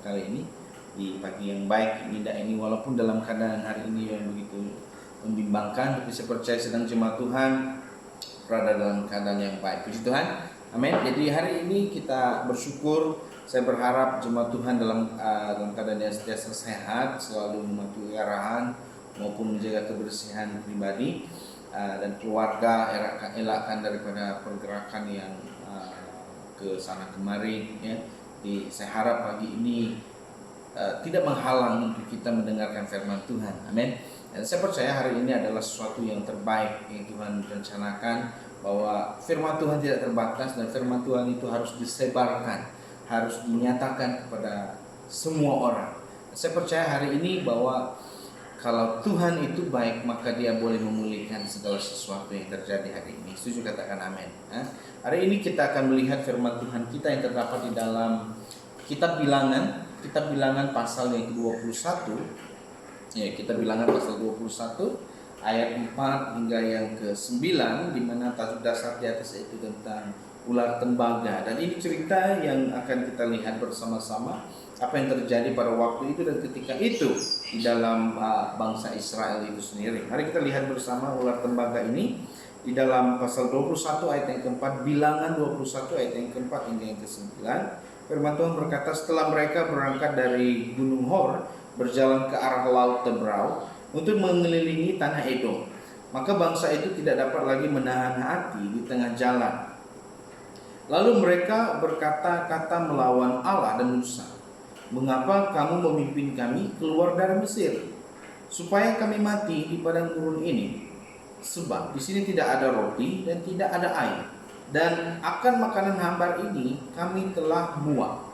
kali ini di pagi yang baik ini walaupun dalam keadaan hari ini yang begitu membimbangkan, tapi saya percaya sedang jemaat Tuhan berada dalam keadaan yang baik. Puji Tuhan, amin. Jadi hari ini kita bersyukur. Saya berharap jemaat Tuhan dalam keadaan yang sentiasa sehat, selalu mematuhi arahan maupun menjaga kebersihan pribadi dan keluarga, elakkan daripada pergerakan yang ke sana kemari, ya. Saya harap pagi ini tidak menghalang untuk kita mendengarkan firman Tuhan, amin. Dan saya percaya hari ini adalah sesuatu yang terbaik yang Tuhan rencanakan, bahwa firman Tuhan tidak terbatas dan firman Tuhan itu harus disebarkan, harus dinyatakan kepada semua orang. Saya percaya hari ini bahwa kalau Tuhan itu baik, maka Dia boleh memulihkan segala sesuatu yang terjadi hari ini. Setuju, katakan amin. Hari ini kita akan melihat firman Tuhan kita yang terdapat di dalam kitab Bilangan pasal yang ke-21. Ya, kitab Bilangan pasal 21 ayat 4 hingga yang ke-9, di mana tajuk dasar di atas itu tentang ular tembaga. Dan ini cerita yang akan kita lihat bersama-sama apa yang terjadi pada waktu itu dan ketika itu di dalam bangsa Israel itu sendiri. Mari kita lihat bersama ular tembaga ini di dalam pasal 21 ayat yang keempat, Bilangan 21 ayat yang keempat hingga yang ke-9. Firman Tuhan berkata, setelah mereka berangkat dari Gunung Hor, berjalan ke arah Laut Tebrau untuk mengelilingi tanah Edom, maka bangsa itu tidak dapat lagi menahan hati di tengah jalan. Lalu mereka berkata-kata melawan Allah dan Musa, "Mengapa kamu memimpin kami keluar dari Mesir, supaya kami mati di padang gurun ini? Sebab di sini tidak ada roti dan tidak ada air, dan akan makanan hambar ini kami telah muak."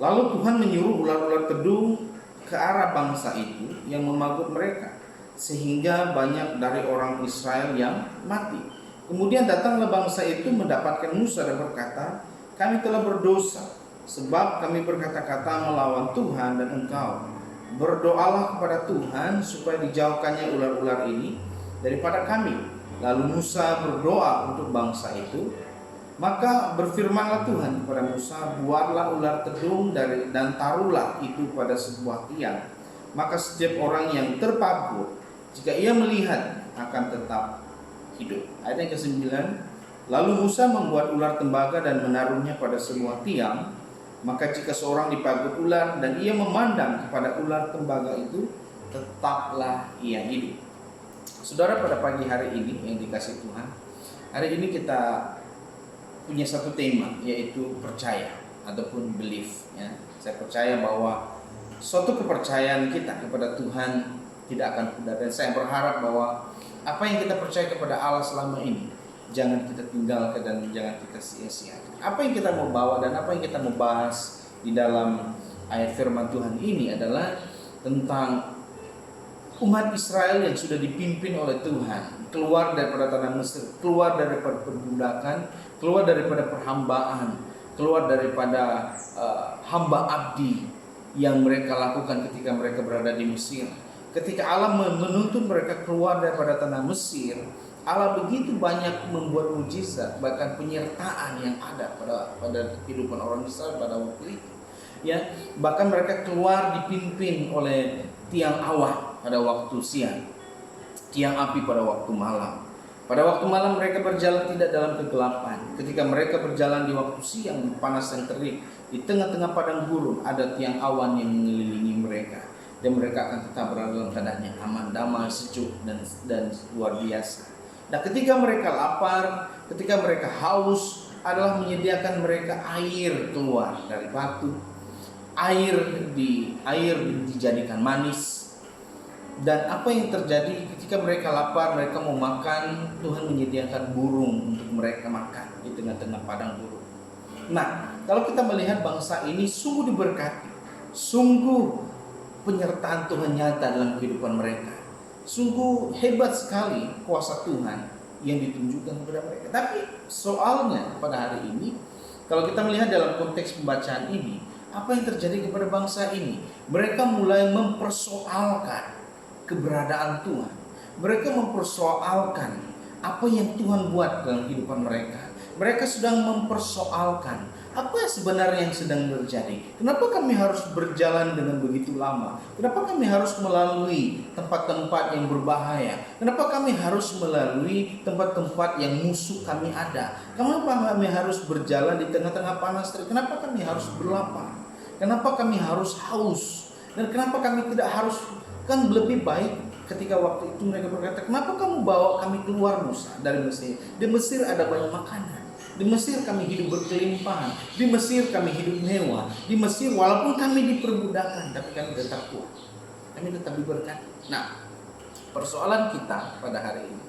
Lalu Tuhan menyuruh ular-ular kedung ke arah bangsa itu yang memagut mereka, sehingga banyak dari orang Israel yang mati. Kemudian datanglah bangsa itu mendapatkan Musa dan berkata, "Kami telah berdosa, sebab kami berkata-kata melawan Tuhan dan engkau. Berdoalah kepada Tuhan supaya dijauhkannya ular-ular ini daripada kami." Lalu Musa berdoa untuk bangsa itu. Maka berfirmanlah Tuhan kepada Musa, "Buatlah ular kedung dan taruhlah itu pada sebuah tiang. Maka setiap orang yang terpapur, jika ia melihat, akan tetap hidup." Ayat yang ke-9, lalu Musa membuat ular tembaga dan menaruhnya pada sebuah tiang. Maka jika seorang dipagut ular dan ia memandang kepada ular tembaga itu, tetaplah ia hidup. Saudara, pada pagi hari ini yang dikasihi Tuhan, hari ini kita punya satu tema, yaitu percaya ataupun belief, ya. Saya percaya bahwa suatu kepercayaan kita kepada Tuhan tidak akan pudar, dan saya berharap bahwa apa yang kita percaya kepada Allah selama ini jangan kita tinggalkan dan jangan kita sia-siakan. Apa yang kita mau bawa dan apa yang kita mau bahas di dalam ayat firman Tuhan ini adalah tentang umat Israel yang sudah dipimpin oleh Tuhan keluar daripada tanah Mesir, keluar daripada perbudakan, keluar daripada perhambaan, keluar daripada hamba abdi yang mereka lakukan ketika mereka berada di Mesir. Ketika Allah menuntun mereka keluar daripada tanah Mesir, Allah begitu banyak membuat mujizat, bahkan penyertaan yang ada pada kehidupan orang Israel pada waktu itu. Ya, bahkan mereka keluar dipimpin oleh tiang awan pada waktu siang, tiang api pada waktu malam. Pada waktu malam mereka berjalan tidak dalam kegelapan. Ketika mereka berjalan di waktu siang di panas yang terik, di tengah-tengah padang gurun ada tiang awan yang mengelilingi mereka, dan mereka akan tetap berada dalam keadaan yang aman, damai, sejuk dan luar biasa. Nah, ketika mereka lapar, ketika mereka haus, adalah menyediakan mereka air keluar dari batu. Air dijadikan manis. Dan apa yang terjadi ketika mereka lapar, mereka mau makan, Tuhan menyediakan burung untuk mereka makan di tengah-tengah padang gurun. Nah, kalau kita melihat bangsa ini sungguh diberkati, sungguh penyertaan Tuhan nyata dalam kehidupan mereka, sungguh hebat sekali kuasa Tuhan yang ditunjukkan kepada mereka. Tapi soalnya pada hari ini, kalau kita melihat dalam konteks pembacaan ini, apa yang terjadi kepada bangsa ini? Mereka mulai mempersoalkan keberadaan Tuhan. Mereka mempersoalkan apa yang Tuhan buat dalam kehidupan mereka. Mereka sedang mempersoalkan Apa sebenarnya yang sedang terjadi? Kenapa kami harus berjalan dengan begitu lama? Kenapa kami harus melalui tempat-tempat yang berbahaya? Kenapa kami harus melalui tempat-tempat yang musuh kami ada? Kenapa kami harus berjalan di tengah-tengah panas terik? Kenapa kami harus berlapar? Kenapa kami harus haus? Dan kenapa kami tidak harus, kan lebih baik ketika waktu itu mereka berkata, kenapa kamu bawa kami keluar Musa dari Mesir? Di Mesir ada banyak makanan. Di Mesir kami hidup berkelimpahan. Di Mesir kami hidup mewah. Di Mesir walaupun kami diperbudakan, tapi kami tetap kuat. Kami tetap diberkati. Nah, persoalan kita pada hari ini,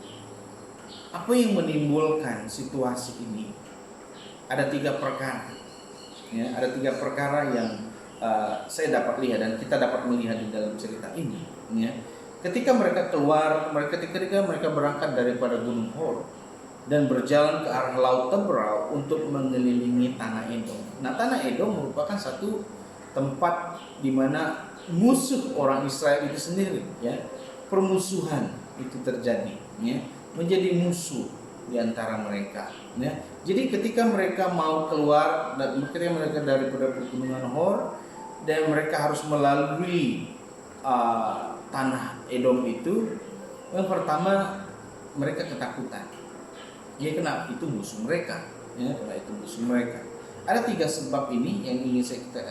apa yang menimbulkan situasi ini? Ada 3 perkara. Ya, ada 3 perkara yang saya dapat lihat dan kita dapat melihat di dalam cerita ini. Ya. Ketika mereka keluar, ketika mereka berangkat daripada Gunung Hor dan berjalan ke arah Laut Teberau untuk mengelilingi tanah Edom. Nah, tanah Edom merupakan satu tempat di mana musuh orang Israel itu sendiri, ya, permusuhan itu terjadi, ya, menjadi musuh di antara mereka. Ya. Jadi ketika mereka mau keluar, ketika mereka daripada pegunungan Hor dan mereka harus melalui tanah Edom itu, yang pertama mereka ketakutan. Ya, kenapa? Itu musuh mereka. Ya, karena itu musuh mereka. Ada 3 sebab ini yang ingin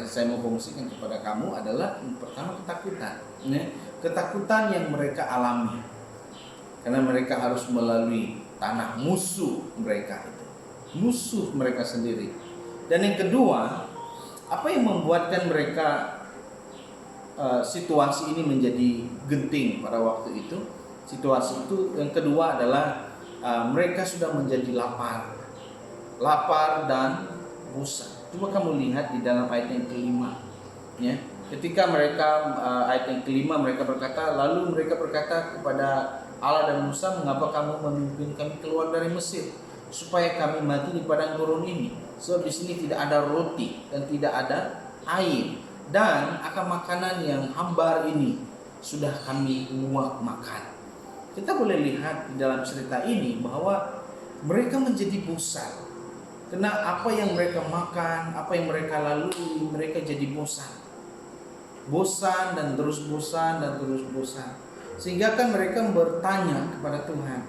saya mau kongsikan kepada kamu adalah yang pertama ketakutan. Ya, ketakutan yang mereka alami karena mereka harus melalui tanah musuh mereka itu, musuh mereka sendiri. Dan yang kedua, apa yang membuatkan mereka situasi ini menjadi genting pada waktu itu? Situasi itu yang kedua adalah mereka sudah menjadi lapar dan bosan. Coba kamu lihat di dalam ayat yang kelima, ya. Ketika mereka ayat yang kelima mereka berkata, lalu mereka berkata kepada Allah dan Musa, mengapa kamu memimpin kami keluar dari Mesir supaya kami mati di padang gurun ini? Sebab di sini tidak ada roti dan tidak ada air, dan akan makanan yang hambar ini sudah kami muak makan. Kita boleh lihat di dalam cerita ini bahwa mereka menjadi bosan. Karena apa yang mereka makan, apa yang mereka lalui, mereka jadi bosan. Bosan dan terus bosan dan terus bosan. Sehingga kan mereka bertanya kepada Tuhan,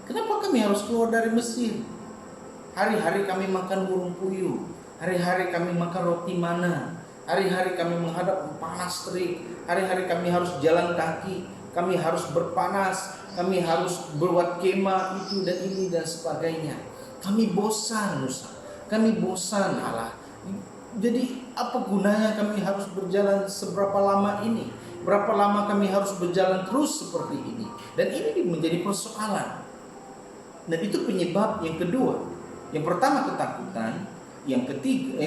kenapa kami harus keluar dari Mesir? Hari-hari kami makan burung puyuh, hari-hari kami makan roti mana, hari-hari kami menghadap panas terik, hari-hari kami harus jalan kaki, kami harus berpanas, kami harus berbuat kemah itu dan ini dan sebagainya. Kami bosan Musa, kami bosan Allah. Jadi apa gunanya kami harus berjalan seberapa lama ini? Berapa lama kami harus berjalan terus seperti ini? Dan ini menjadi persoalan. Dan itu penyebab yang kedua. Yang pertama ketakutan, yang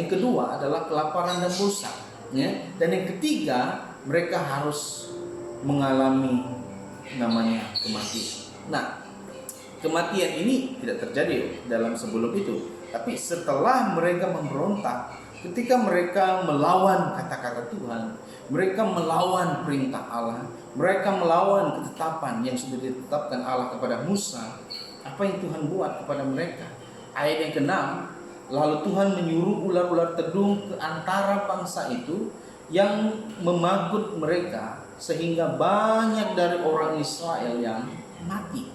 kedua adalah kelaparan dan bosan. Ya. Dan yang ketiga mereka harus mengalami namanya kematian. Nah, kematian ini tidak terjadi dalam sebelum itu, tapi setelah mereka memberontak, ketika mereka melawan kata-kata Tuhan, mereka melawan perintah Allah, mereka melawan ketetapan yang sudah ditetapkan Allah kepada Musa. Apa yang Tuhan buat kepada mereka? Ayat yang ke-6, lalu Tuhan menyuruh ular-ular tedung ke antara bangsa itu yang memagut mereka, sehingga banyak dari orang Israel yang mati.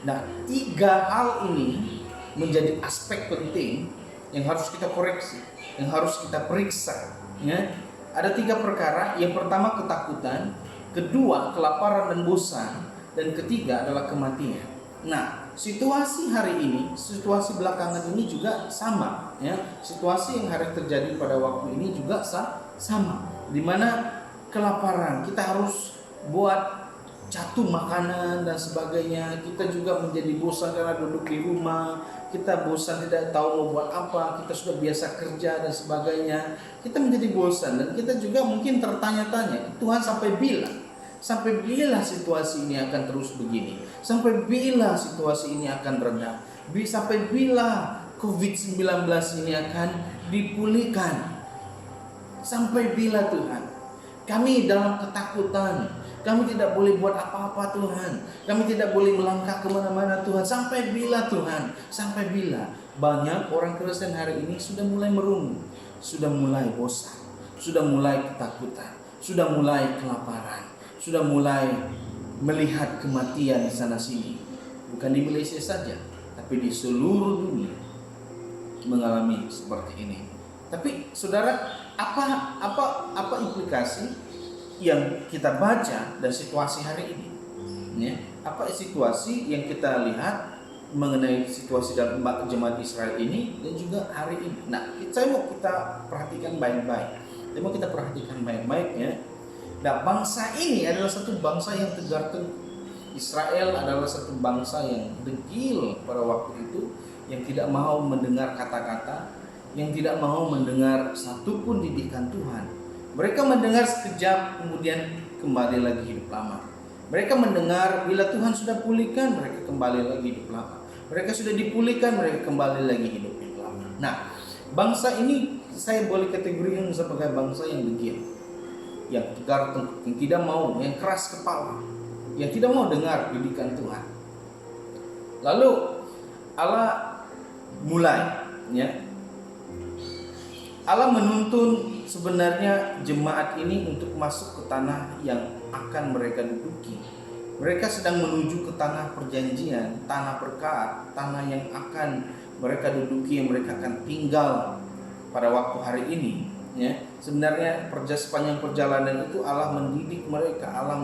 Nah, 3 hal ini menjadi aspek penting yang harus kita koreksi, yang harus kita periksa. Ya. Ada 3 perkara. Yang pertama ketakutan, kedua kelaparan dan bosan, dan ketiga adalah kematian. Nah, situasi hari ini, situasi belakangan ini juga sama. Ya. Situasi yang hari terjadi pada waktu ini juga sama. Di mana kelaparan, kita harus buat jatuh makanan dan sebagainya. Kita juga menjadi bosan karena duduk di rumah. Kita bosan tidak tahu mau buat apa. Kita sudah biasa kerja dan sebagainya. Kita menjadi bosan dan kita juga mungkin tertanya-tanya, Tuhan sampai bila situasi ini akan terus begini? Sampai bila situasi ini akan reda? Sampai bila COVID-19 ini akan dipulihkan? Sampai bila Tuhan? Kami dalam ketakutan, Kami tidak boleh buat apa-apa Tuhan. Kami tidak boleh melangkah kemana-mana Tuhan. Sampai bila Tuhan? Sampai bila? Banyak orang Kristen hari ini sudah mulai merungu, sudah mulai bosan, sudah mulai ketakutan, sudah mulai kelaparan, sudah mulai melihat kematian di sana sini. Bukan di Malaysia saja, tapi di seluruh dunia mengalami seperti ini. Tapi saudara, apa implikasi yang kita baca dan situasi hari ini? Ya, apa situasi yang kita lihat mengenai situasi dalam jemaat Israel ini dan juga hari ini? Nah, saya mau kita perhatikan baik-baik. Ya. Nah, bangsa ini adalah satu bangsa yang tegar tengkuk. Israel adalah satu bangsa yang degil pada waktu itu, yang tidak mau mendengar kata-kata, yang tidak mau mendengar satupun didikan Tuhan. Mereka mendengar sekejap, kemudian kembali lagi hidup lama. Mereka mendengar bila Tuhan sudah pulihkan, mereka kembali lagi hidup lama. Mereka sudah dipulihkan, mereka kembali lagi hidup lama. Nah, bangsa ini saya boleh kategorikan sebagai bangsa yang degil, yang tegar tengkuk, yang tidak mau, yang keras kepala, yang tidak mau dengar didikan Tuhan. Lalu Allah mulai, ya, Allah menuntun sebenarnya jemaat ini untuk masuk ke tanah yang akan mereka duduki. Mereka sedang menuju ke tanah perjanjian, tanah berkat, tanah yang akan mereka duduki, yang mereka akan tinggal pada waktu hari ini. Ya, sebenarnya sepanjang perjalanan itu Allah mendidik mereka, Allah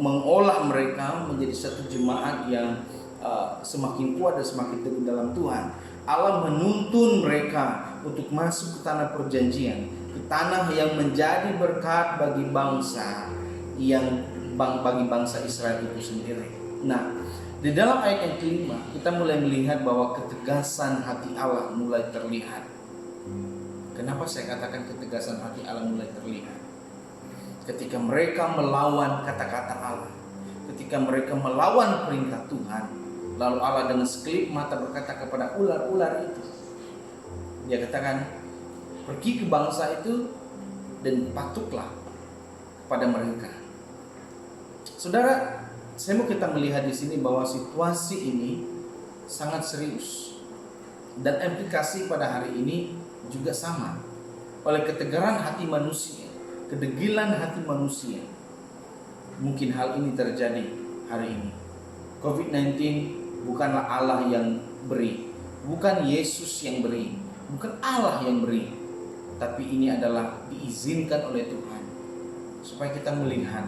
mengolah mereka menjadi satu jemaat yang semakin kuat dan semakin teguh dalam Tuhan. Allah menuntun mereka untuk masuk ke tanah perjanjian, ke tanah yang menjadi berkat bagi bangsa bagi bangsa Israel itu sendiri. Nah, di dalam ayat yang kelima kita mulai melihat bahwa ketegasan hati Allah mulai terlihat. Kenapa saya katakan ketegasan hati Allah mulai terlihat? Ketika mereka melawan kata-kata Allah, ketika mereka melawan perintah Tuhan, lalu Allah dengan sekelip mata berkata kepada ular-ular itu, Dia katakan, pergi ke bangsa itu dan patuhlah kepada mereka. Saudara, saya mau kita melihat di sini bahwa situasi ini sangat serius dan implikasi pada hari ini juga sama. Oleh ketegaran hati manusia, kedegilan hati manusia, mungkin hal ini terjadi hari ini. COVID-19 bukanlah Allah yang beri, bukan Yesus yang beri, bukan Allah yang beri, tapi ini adalah diizinkan oleh Tuhan supaya kita melihat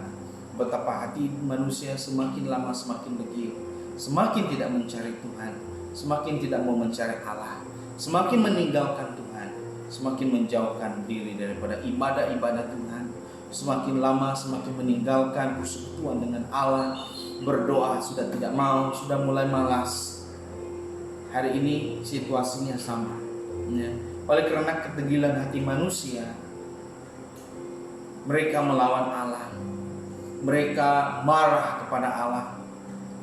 betapa hati manusia semakin lama semakin degil, semakin tidak mencari Tuhan, semakin tidak mau mencari Allah, semakin meninggalkan Tuhan, semakin menjauhkan diri daripada ibadah-ibadah Tuhan, semakin lama semakin meninggalkan persekutuan dengan Allah, berdoa sudah tidak mau, sudah mulai malas. Hari ini situasinya sama, ya. Oleh karena kedegilan hati manusia, mereka melawan Allah, mereka marah kepada Allah.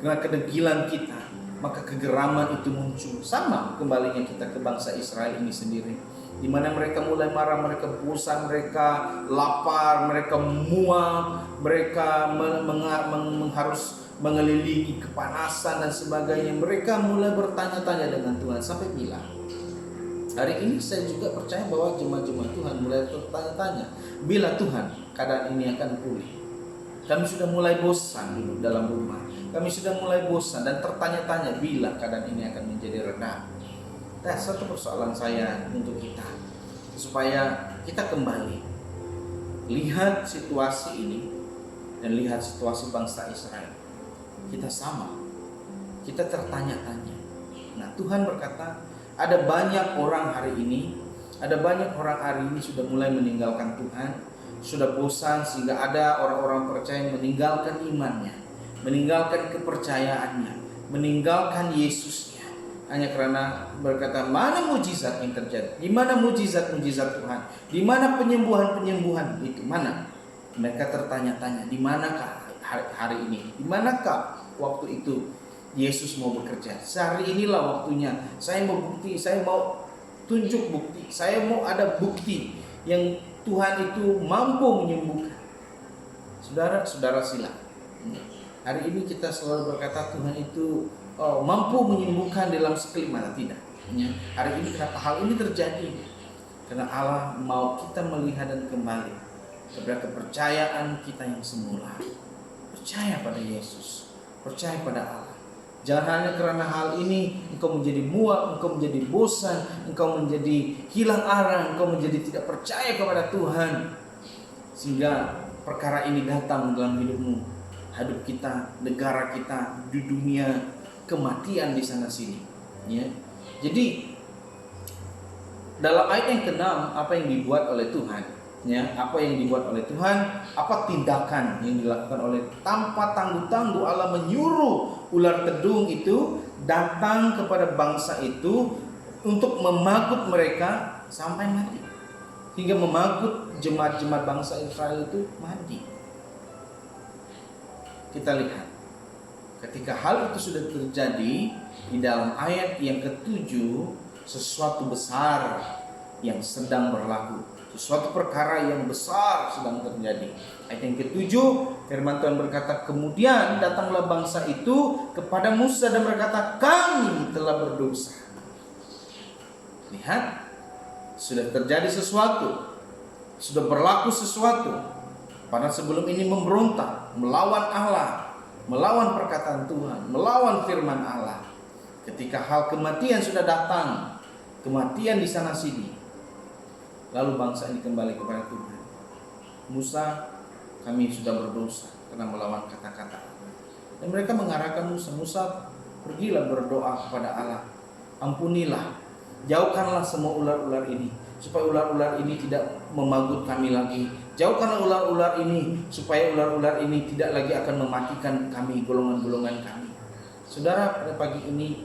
Karena kedegilan kita, maka kegeraman itu muncul. Sama kembalinya kita ke bangsa Israel ini sendiri, di mana mereka mulai marah, mereka bosan, mereka lapar, mereka mual, mereka harus mengelilingi kepanasan dan sebagainya. Mereka mulai bertanya-tanya dengan Tuhan, sampai bila? Hari ini saya juga percaya bahwa jemaat-jemaat Tuhan mulai bertanya-tanya, bila Tuhan keadaan ini akan pulih? Kami sudah mulai bosan dulu dalam rumah, kami sudah mulai bosan dan tertanya-tanya bila keadaan ini akan menjadi reda. Nah, satu persoalan saya untuk kita, supaya kita kembali lihat situasi ini dan lihat situasi bangsa Israel. Kita sama, kita tertanya-tanya. Nah, Tuhan berkata, ada banyak orang hari ini sudah mulai meninggalkan Tuhan, sudah bosan, sehingga ada orang-orang percaya yang meninggalkan imannya, meninggalkan kepercayaannya, meninggalkan Yesusnya, hanya karena berkata, mana mujizat yang terjadi? Di mana mujizat-mujizat Tuhan? Di mana penyembuhan-penyembuhan itu? Mana? Mereka tertanya-tanya, di manakah hari ini? Di manakah waktu itu Yesus mau bekerja? Sehari inilah waktunya. Saya mau bukti, saya mau tunjuk bukti, saya mau ada bukti yang Tuhan itu mampu menyembuhkan. Saudara silakan. Hari ini kita selalu berkata Tuhan itu mampu menyembuhkan dalam sekali mana, tidak. Hari ini kenapa hal ini terjadi? Karena Allah mau kita melihat dan kembali kepada kepercayaan kita yang semula. Percaya pada Yesus, percaya pada Allah. Jangan hanya karena hal ini engkau menjadi muak, engkau menjadi bosan, engkau menjadi hilang arah, engkau menjadi tidak percaya kepada Tuhan, sehingga perkara ini datang dalam hidupmu, hidup kita, negara kita, di dunia, kematian di sana sini. Ya. Jadi dalam ayat yang ke-6, apa yang dibuat oleh Tuhan? Ya, apa yang dibuat oleh Tuhan? Apa tindakan yang dilakukan oleh tanpa tangguh-tangguh Allah menyuruh ular tedung itu datang kepada bangsa itu untuk memagut mereka sampai mati, hingga memagut jemaat-jemaat bangsa Israel itu mati. Kita lihat ketika hal itu sudah terjadi di dalam ayat yang ke-7, sesuatu besar yang sedang berlaku, sesuatu perkara yang besar sedang terjadi. Ayat yang ke-7, firman Tuhan berkata, kemudian datanglah bangsa itu kepada Musa dan berkata, kami telah berdosa. Lihat, sudah terjadi sesuatu, sudah berlaku sesuatu. Padahal sebelum ini memberontak, melawan Allah, melawan perkataan Tuhan, melawan firman Allah. Ketika hal kematian sudah datang, kematian di sana sini, lalu bangsa ini kembali kepada Tuhan. Musa, kami sudah berdosa karena melawan kata-kata. Dan mereka mengarahkan Musa, Musa pergilah berdoa kepada Allah, ampunilah, jauhkanlah semua ular-ular ini, supaya ular-ular ini tidak memagut kami lagi. Jauhkanlah ular-ular ini, supaya ular-ular ini tidak lagi akan mematikan kami, golongan-golongan kami. Saudara, pada pagi ini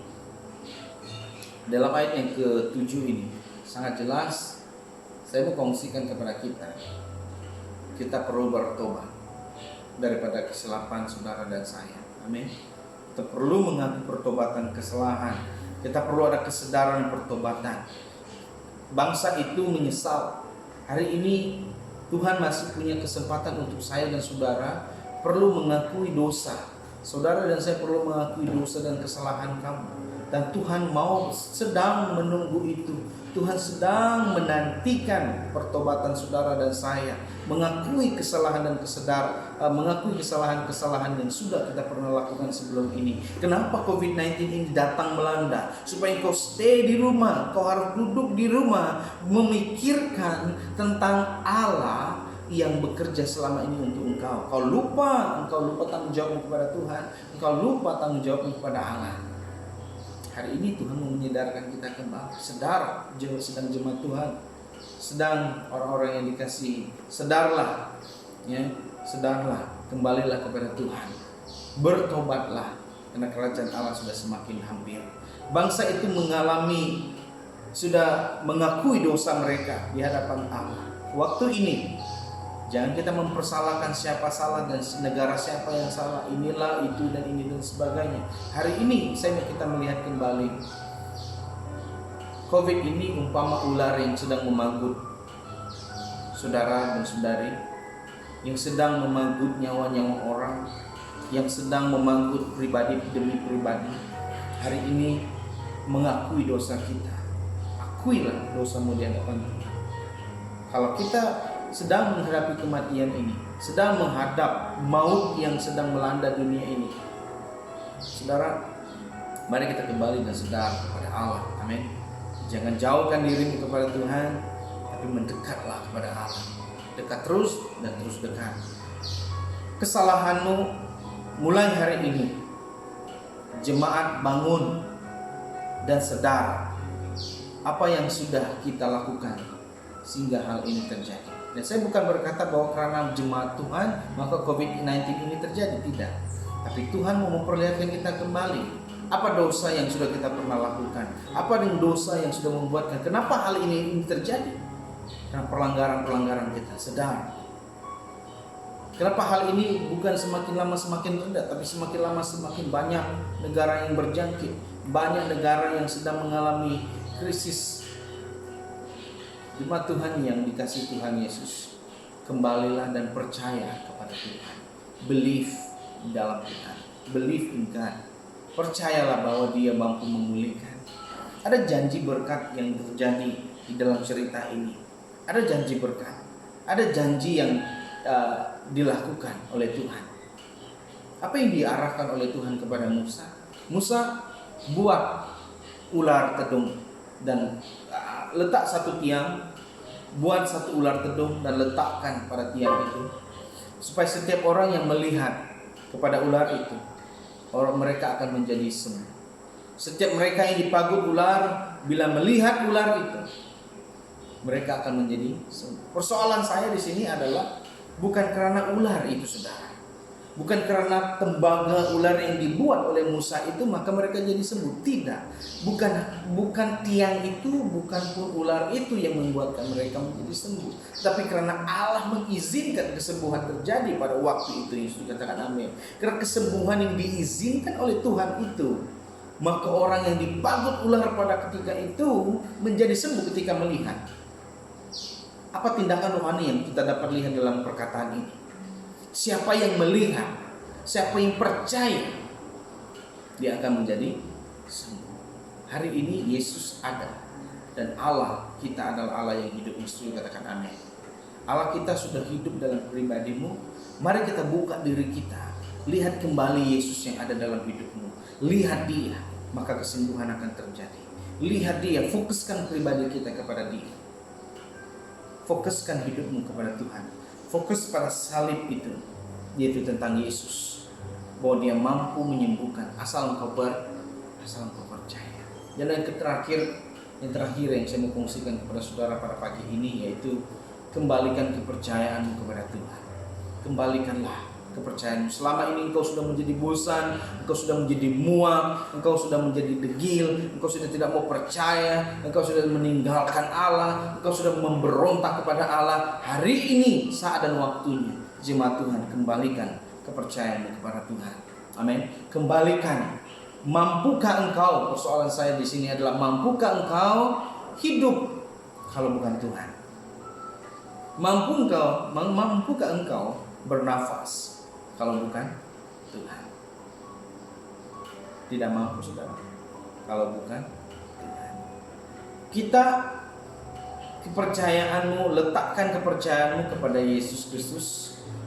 dalam ayat yang ke-7 ini sangat jelas saya mau kongsikan kepada kita perlu bertobat daripada kesilapan saudara dan saya. Amin. Kita perlu mengaku pertobatan kesalahan. Kita perlu ada kesadaran pertobatan. Bangsa itu menyesal. Hari ini Tuhan masih punya kesempatan untuk saya dan saudara perlu mengakui dosa. Saudara dan saya perlu mengakui dosa dan kesalahan kamu. Dan Tuhan sedang menunggu itu. Tuhan sedang menantikan pertobatan saudara dan saya, mengakui kesalahan dan mengakui kesalahan-kesalahan yang sudah kita pernah lakukan sebelum ini. Kenapa COVID-19 ini datang melanda? Supaya kau stay di rumah, kau harus duduk di rumah, memikirkan tentang Allah yang bekerja selama ini untuk engkau. Engkau lupa tanggung jawabmu kepada Tuhan, engkau lupa tanggung jawabmu kepada Allah. Hari ini Tuhan mau menyadarkan kita kembali. Sedang jemaat Tuhan, sedang orang-orang yang dikasihi, sedarlah, ya, sedarlah, kembalilah kepada Tuhan, bertobatlah, karena kerajaan Allah sudah semakin hampir. Bangsa itu sudah mengakui dosa mereka di hadapan Allah. Waktu ini jangan kita mempersalahkan siapa salah dan negara siapa yang salah, inilah itu dan ini dan sebagainya. Hari ini saya mau kita melihat kembali COVID ini umpama ular yang sedang memagut saudara dan saudari, yang sedang memagut nyawa-nyawa orang, yang sedang memagut pribadi demi pribadi. Hari ini mengakui dosa kita. Akuilah dosamu di hadapan Tuhan. Kalau kita sedang menghadapi kematian ini, sedang menghadap maut yang sedang melanda dunia ini, saudara, mari kita kembali dan sedar kepada Allah. Amin. Jangan jauhkan dirimu kepada Tuhan, tapi mendekatlah kepada Allah. Dekat terus dan terus dekat. Kesalahanmu mulai hari ini, jemaat bangun dan sadar apa yang sudah kita lakukan sehingga hal ini terjadi. Dan saya bukan berkata bahwa karena jemaat Tuhan maka COVID-19 ini terjadi, tidak. Tapi Tuhan mau memperlihatkan kita kembali apa dosa yang sudah kita pernah lakukan, apa dengan dosa yang sudah membuatkan, kenapa hal ini terjadi. Karena pelanggaran-pelanggaran kita, sedar. Kenapa hal ini bukan semakin lama semakin rendah, tapi semakin lama semakin banyak negara yang berjangkit, banyak negara yang sedang mengalami krisis. Jemaat Tuhan yang dikasihi Tuhan Yesus, kembalilah dan percaya kepada Tuhan. believe dalam Tuhan, believe in God. Percayalah bahwa Dia mampu memulihkan. Ada janji berkat yang terjadi di dalam cerita ini. Ada janji berkat, ada janji yang dilakukan oleh Tuhan. Apa yang diarahkan oleh Tuhan kepada Musa? Musa buat ular tedung dan letak satu tiang, buat satu ular tedung dan letakkan pada tiang itu, supaya setiap orang yang melihat kepada ular itu, orang mereka akan menjadi sembuh. Setiap mereka yang dipagut ular, bila melihat ular itu, mereka akan menjadi sembuh. Persoalan saya di sini adalah bukan karena ular itu, saudara. Bukan karena tembaga ular yang dibuat oleh Musa itu maka mereka jadi sembuh. Tidak. Bukan tiang itu, bukan pun ular itu yang membuatkan mereka menjadi sembuh. Tapi karena Allah mengizinkan kesembuhan terjadi pada waktu itu, Yesus katakan amin. Karena kesembuhan yang diizinkan oleh Tuhan itu, maka orang yang dipagut ular pada ketika itu menjadi sembuh ketika melihat. Apa tindakan rohani yang kita dapat lihat dalam perkataan ini? Siapa yang melihat, siapa yang percaya, dia akan menjadi sembuh. Hari ini Yesus ada, dan Allah kita adalah Allah yang hidup. Yesus katakan amin. Allah kita sudah hidup dalam pribadimu. Mari kita buka diri kita, lihat kembali Yesus yang ada dalam hidupmu. Lihat Dia, maka kesembuhan akan terjadi. Lihat Dia, fokuskan pribadi kita kepada Dia. Fokuskan hidupmu kepada Tuhan. Fokus pada salib itu, yaitu tentang Yesus, bahwa Dia mampu menyembuhkan asal engkau percaya. Dan yang terakhir yang saya mau kongsikan kepada saudara pada pagi ini, yaitu kembalikan kepercayaanmu kepada Tuhan. Kembalikanlah kepercayaanmu. Selama ini engkau sudah menjadi bosan, engkau sudah menjadi muak, engkau sudah menjadi degil, engkau sudah tidak mau percaya, engkau sudah meninggalkan Allah, engkau sudah memberontak kepada Allah. Hari ini saat dan waktunya, jemaat Tuhan, kembalikan kepercayaanmu kepada Tuhan. Amin. Kembalikan. Mampukah engkau? Persoalan saya di sini adalah mampukah engkau hidup kalau bukan Tuhan? Mampukah engkau bernafas kalau bukan Tuhan? Tidak mampu, saudara, kalau bukan Tuhan. Letakkan kepercayaanmu kepada Yesus Kristus,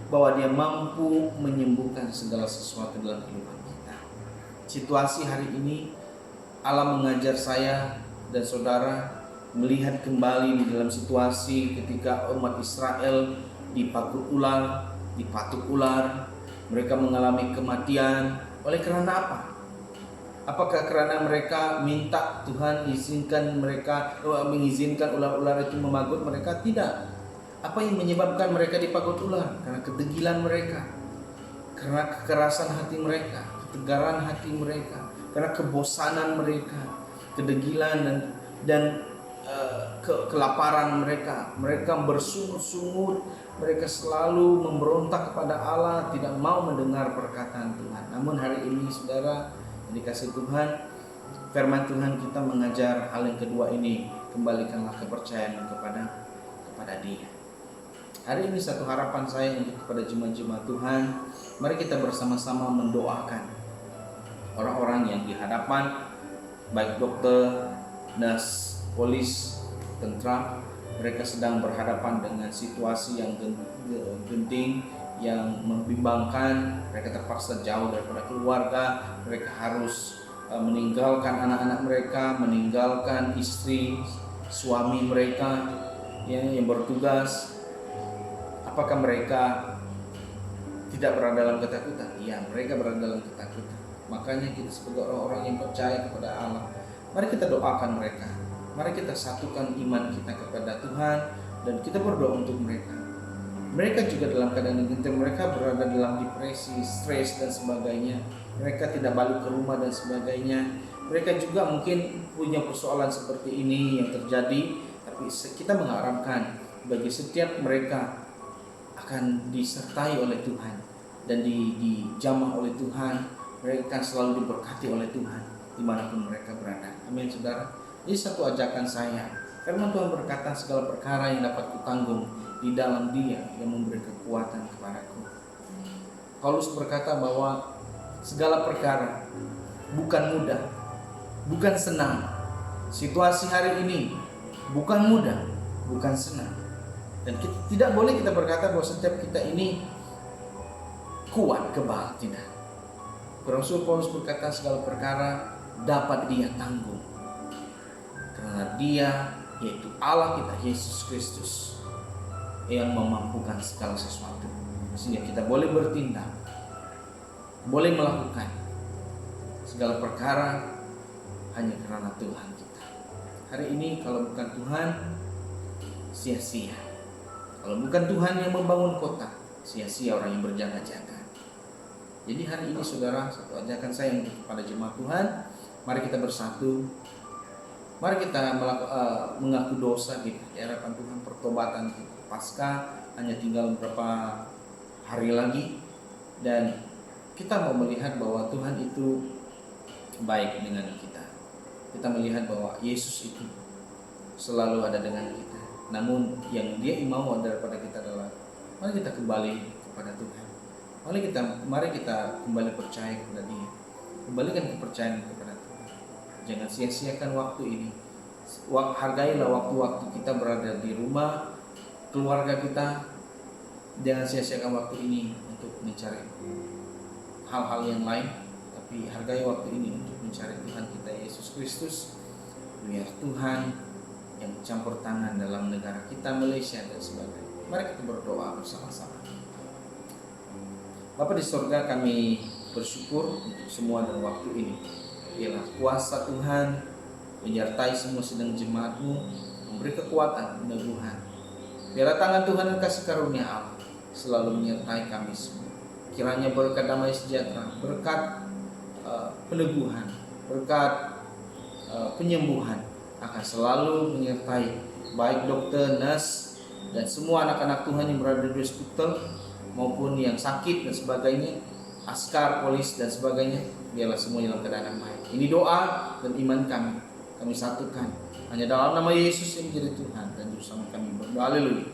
bahwa Dia mampu menyembuhkan segala sesuatu dalam kehidupan kita. Situasi hari ini Allah mengajar saya dan saudara melihat kembali di dalam situasi ketika umat Israel dipatuk ular, mereka mengalami kematian. Oleh karena apa? Apakah karena mereka minta Tuhan mengizinkan ular-ular itu memagut mereka? Tidak. Apa yang menyebabkan mereka dipagut ular? Karena kedegilan mereka, karena kekerasan hati mereka, ketegaran hati mereka, karena kebosanan mereka, kedegilan dan kelaparan mereka. Mereka bersungut-sungut, mereka selalu memberontak kepada Allah, tidak mau mendengar perkataan Tuhan. Namun hari ini, saudara yang dikasihi Tuhan, firman Tuhan kita mengajar hal yang kedua ini, kembalikanlah kepercayaan kepada Dia. Hari ini satu harapan saya untuk kepada jemaat-jemaat Tuhan, mari kita bersama-sama mendoakan orang-orang yang di hadapan, baik dokter, nurse, polis, tentara. Mereka sedang berhadapan dengan situasi yang genting, yang membimbangkan. Mereka terpaksa jauh daripada keluarga. Mereka harus meninggalkan anak-anak mereka, meninggalkan istri, suami mereka yang bertugas. Apakah mereka tidak berada dalam ketakutan? Ya, mereka berada dalam ketakutan. Makanya kita sebagai orang-orang yang percaya kepada Allah, mari kita doakan mereka. Mari kita satukan iman kita kepada Tuhan dan kita berdoa untuk mereka. Mereka juga dalam keadaan genting, mereka berada dalam depresi, stres dan sebagainya. Mereka tidak balik ke rumah dan sebagainya. Mereka juga mungkin punya persoalan seperti ini yang terjadi, tapi kita mengharapkan bagi setiap mereka akan disertai oleh Tuhan dan dijamah oleh Tuhan. Mereka akan selalu diberkati oleh Tuhan dimanapun mereka berada. Amin, saudara. Ini satu ajakan saya. Firman Tuhan berkata, segala perkara yang dapat kutanggung di dalam Dia yang memberi kekuatan kepadaku. Paulus berkata bahwa segala perkara bukan mudah, bukan senang. Situasi hari ini bukan mudah, bukan senang. Dan tidak boleh kita berkata bahwa setiap kita ini kuat, kebal, tidak. Rasul Paulus berkata segala perkara dapat dia tanggung, karena dia, yaitu Allah kita, Yesus Kristus, yang memampukan segala sesuatu. Sehingga kita boleh bertindak, boleh melakukan segala perkara hanya karena Tuhan kita. Hari ini kalau bukan Tuhan, sia-sia. Kalau bukan Tuhan yang membangun kota, sia-sia orang yang berjaga-jaga. Jadi hari ini saudara, satu ajakan saya untuk kepada jemaat Tuhan, mari kita bersatu, mari kita mengaku dosa kita di hadapan Tuhan. Pertobatan Paskah hanya tinggal beberapa hari lagi, dan kita mau melihat bahwa Tuhan itu baik dengan kita. Kita melihat bahwa Yesus itu selalu ada dengan kita. Namun yang Dia mau daripada kita adalah mari kita kembali kepada Tuhan. Mari kita kembali percaya kepada Dia. Kembalikan kepercayaan kepada Tuhan. Jangan sia-siakan waktu ini. Hargailah waktu-waktu kita berada di rumah, keluarga kita. Jangan sia-siakan waktu ini untuk mencari hal-hal yang lain, tapi hargai waktu ini untuk mencari Tuhan kita Yesus Kristus. Biar Tuhan yang campur tangan dalam negara kita, Malaysia dan sebagainya. Mari kita berdoa bersama-sama. Bapa di surga, kami bersyukur untuk semua dan waktu ini. Biarlah kuasa Tuhan menyertai semua sedang jemaat-Mu, memberi kekuatan, peneguhan. Biarlah tangan Tuhan dan kasih karunia Allah selalu menyertai kami semua. Kiranya berkat damai sejahtera, berkat peneguhan, berkat penyembuhan akan selalu menyertai baik dokter, nurse, dan semua anak-anak Tuhan yang berada di hospital maupun yang sakit dan sebagainya, askar, polis dan sebagainya. Biarlah semua dalam keadaan baik. Ini doa dan iman kami satukan hanya dalam nama Yesus yang menjadi Tuhan dan Juru Selamat kami berdoa. Haleluya.